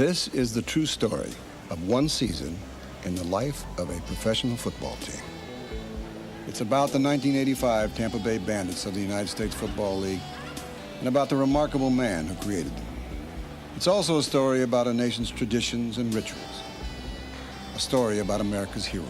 This is the true story of one season in the life of a professional football team. It's about the 1985 Tampa Bay Bandits of the United States Football League and about the remarkable man who created them. It's also a story about a nation's traditions and rituals, a story about America's heroes.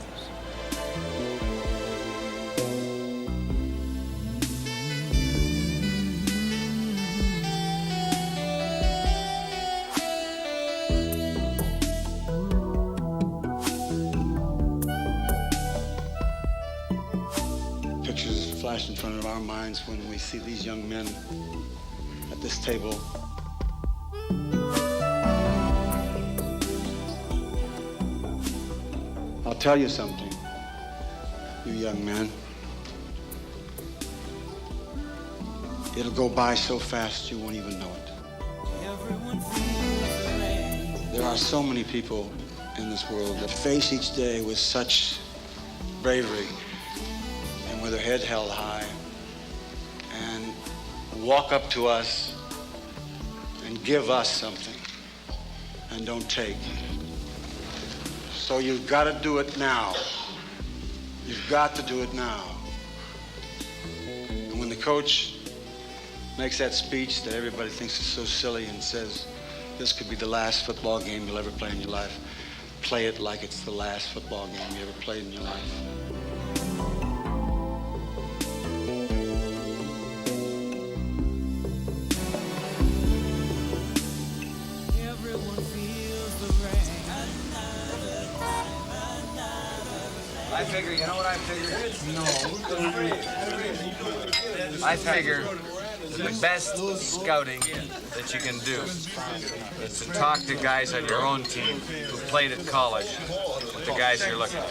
Pictures flash in front of our minds when we see these young men at this table. I'll tell you something, you young men. It'll go by so fast you won't even know it. There are so many people in this world that face each day with such bravery and with their head held high and walk up to us and give us something and don't take. So you've got to do it now. You've got to do it now. And when the coach makes that speech that everybody thinks is so silly and says, this could be the last football game you'll ever play in your life, play it like it's the last football game you ever played in your life. I figure, you know what I figure? No. I figure the best scouting that you can do is to talk to guys on your own team who played at college with the guys you're looking at.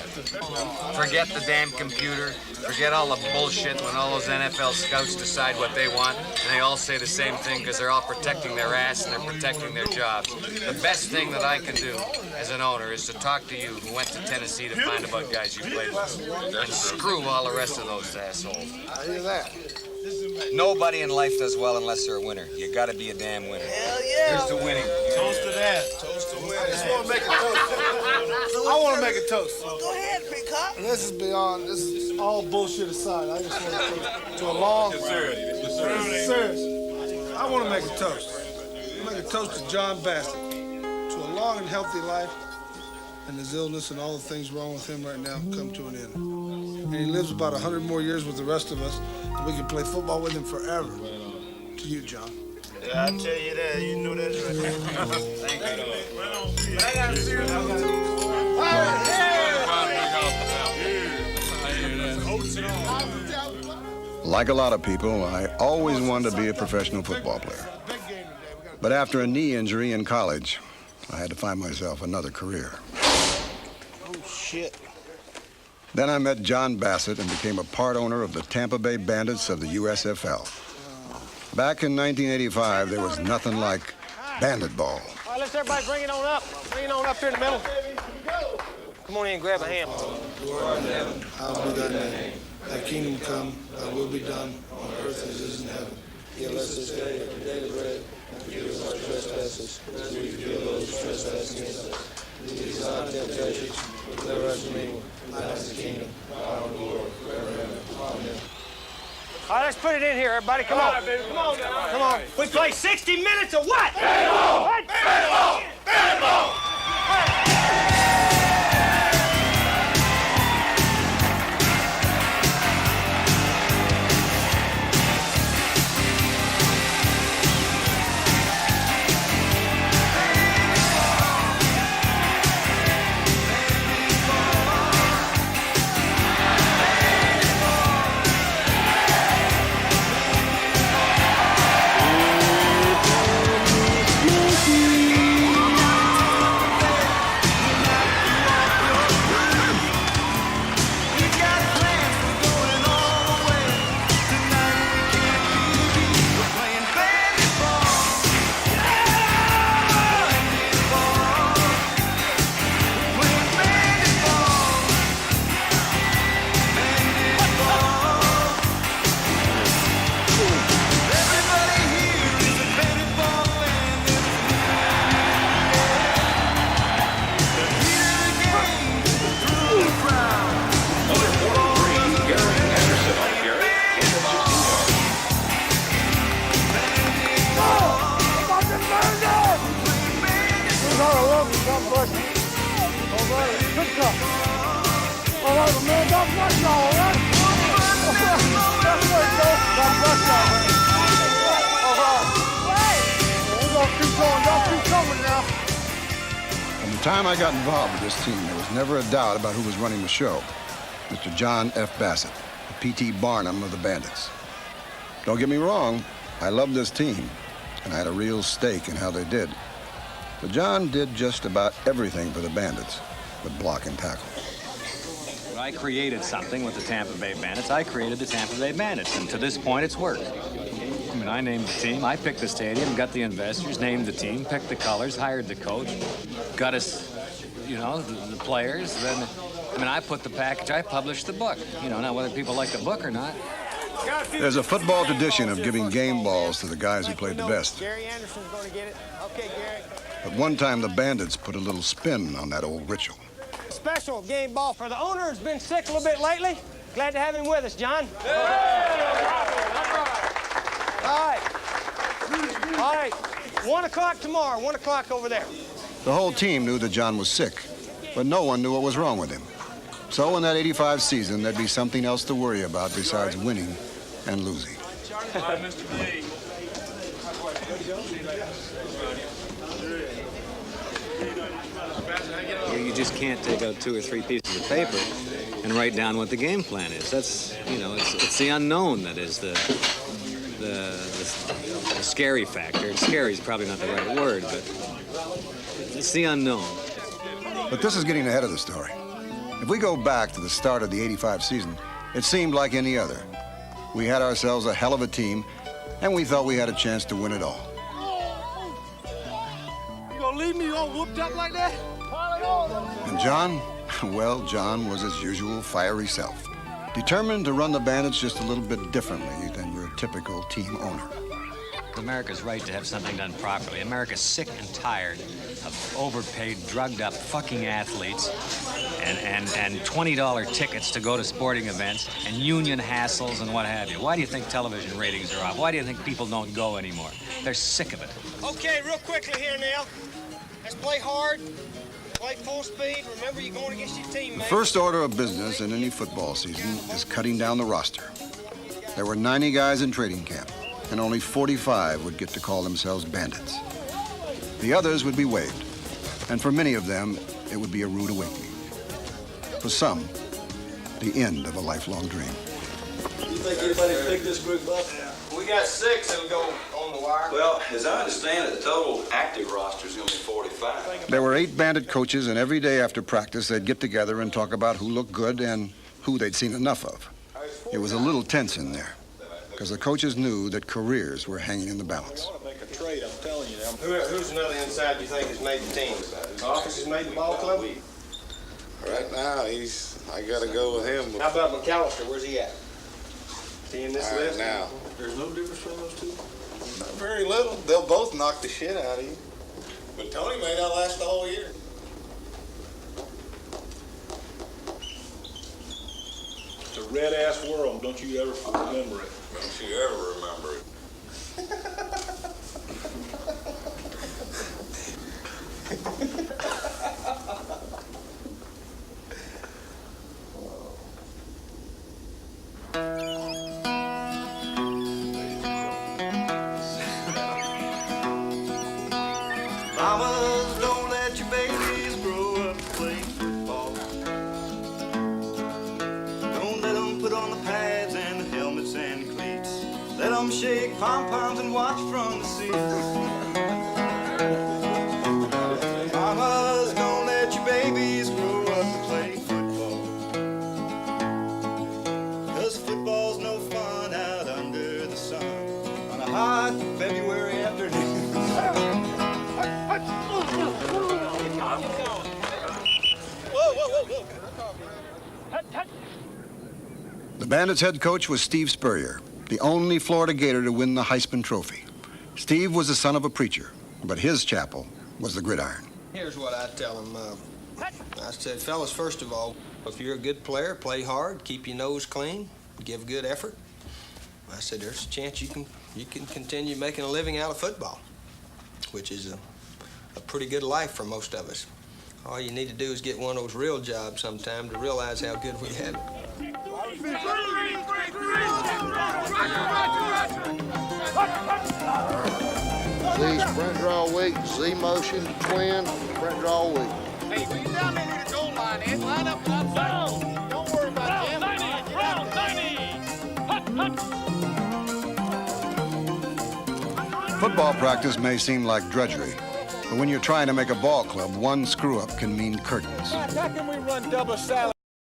Forget the damn computer. Forget all the bullshit when all those NFL scouts decide what they want and they all say the same thing because they're all protecting their ass and they're protecting their jobs. The best thing that I can do as an owner is to talk to you who went to Tennessee to find about guys you played with and screw all the rest of those assholes. I hear that. Nobody in life does well unless they're a winner. You gotta be a damn winner. Hell yeah. Here's to winning. Toast to that. Toast to winning. I just want to make a toast. I want to make a toast. Go ahead, Big Cop. And this is beyond, this is all bullshit aside. I just want to a long... Serious. I want to make a toast. I make a toast to John Bassett, to a long and healthy life, and his illness and all the things wrong with him right now come to an end. And he lives about 100 more years with the rest of us, and we can play football with him forever. To you, John. Yeah, I tell you that. You know that's right. Thank you. But I got a serious Like a lot of people, I always wanted to be a professional football player. But after a knee injury in college, I had to find myself another career. Oh, shit. Then I met John Bassett and became a part owner of the Tampa Bay Bandits of the USFL. Back in 1985, there was nothing like bandit ball. All right, let's everybody bring it on up. Bring it on up here in the middle. Come on in and grab a hand. Lord in heaven, hallowed be thy name. Thy kingdom come, thy will be done, on earth as it is in heaven. Give us this day our daily bread, and forgive us our trespasses, as we forgive those who trespass against us. Lead us not into temptation, but deliver us from evil. Thine is the kingdom, power, and glory, forever and ever. Amen. All right, let's put it in here, everybody. Come on. Come on. Come on. We play 60 minutes of what? Bandit ball! What? Bandit ball! Bandit ball! cup. All right, my man, don't rush y'all, all right? That's right, though. Don't rush y'all. All right. We're gonna keep going. Y'all keep coming now. From the time I got involved with this team, there was never a doubt about who was running the show. Mr. John F. Bassett, the P.T. Barnum of the Bandits. Don't get me wrong, I loved this team, and I had a real stake in how they did. But John did just about everything for the Bandits, but block and tackle. When I created something with the Tampa Bay Bandits, I created the Tampa Bay Bandits, and to this point, it's worked. I mean, I named the team, I picked the stadium, got the investors, named the team, picked the colors, hired the coach, got us, you know, the players. Then, I mean, I put the package, I published the book. You know, now whether people like the book or not. There's a football tradition of giving game balls to the guys who played the best. Gary Anderson's going to get it. Okay, Gary. But one time, the Bandits put a little spin on that old ritual. Special game ball for the owner who's been sick a little bit lately. Glad to have him with us, John. All right. All right. 1 o'clock tomorrow. 1 o'clock over there. The whole team knew that John was sick, but no one knew what was wrong with him. So in that '85 season, there'd be something else to worry about besides winning and losing. You just can't take out 2 or 3 pieces of paper and write down what the game plan is. That's, you know, it's the unknown that is the scary factor. Scary is probably not the right word, but it's the unknown. But this is getting ahead of the story. If we go back to the start of the '85 season, it seemed like any other. We had ourselves a hell of a team, and we thought we had a chance to win it all. You gonna leave me all whooped up like that? And John, well, John was his usual fiery self, determined to run the Bandits just a little bit differently than your typical team owner. America's right to have something done properly. America's sick and tired of overpaid, drugged-up fucking athletes and $20 tickets to go to sporting events and union hassles and what have you. Why do you think television ratings are off? Why do you think people don't go anymore? They're sick of it. Okay, real quickly here now. Let's play hard. Play full speed. Remember, you're going against your team, The man. first order of business in any football season is cutting down the roster. There were 90 guys in training camp, and only 45 would get to call themselves Bandits. The others would be waived, and for many of them, it would be a rude awakening. For some, the end of a lifelong dream. You think anybody picked this group up? We got 6 that'll go on the wire. Well, as I understand it, the total active roster is going to be 45. There were 8 Bandit coaches, and every day after practice, they'd get together and talk about who looked good and who they'd seen enough of. It was a little tense in there, because the coaches knew that careers were hanging in the balance. I want to make a trade, I'm telling you. Who's another inside you think has made the team? Office has made the ball club? Right now, I got to go with him. How about McAllister? Where's he at? Is he in this Right list? now. There's no difference between those two? Not very little. They'll both knock the shit out of you. But Tony may not last the whole year. It's a red-ass world. Don't you ever remember it. Don't you ever remember it. Mamas, don't let your babies grow up playing football. Don't let them put on the pads and the helmets and the cleats. Let them shake pom-poms and watch from the seats. Mamas, don't let your babies grow up to play football. 'Cause football's no fun out under the sun on a hot February afternoon. The Bandits' head coach was Steve Spurrier, the only Florida Gator to win the Heisman Trophy. Steve was the son of a preacher, but his chapel was the gridiron. Here's what I tell them. I said, fellas, first of all, if you're a good player, play hard, keep your nose clean, give good effort. I said, there's a chance you can continue making a living out of football, which is a pretty good life for most of us. All you need to do is get one of those real jobs sometime to realize how good we have it. Z sprint draw week, Z motion, twin, sprint draw week. Hey, when you're down there near the goal line, Ed, line up and outside. Don't worry about them. Round 90! Football practice may seem like drudgery, but when you're trying to make a ball club, one screw-up can mean curtains. How can we run double salad?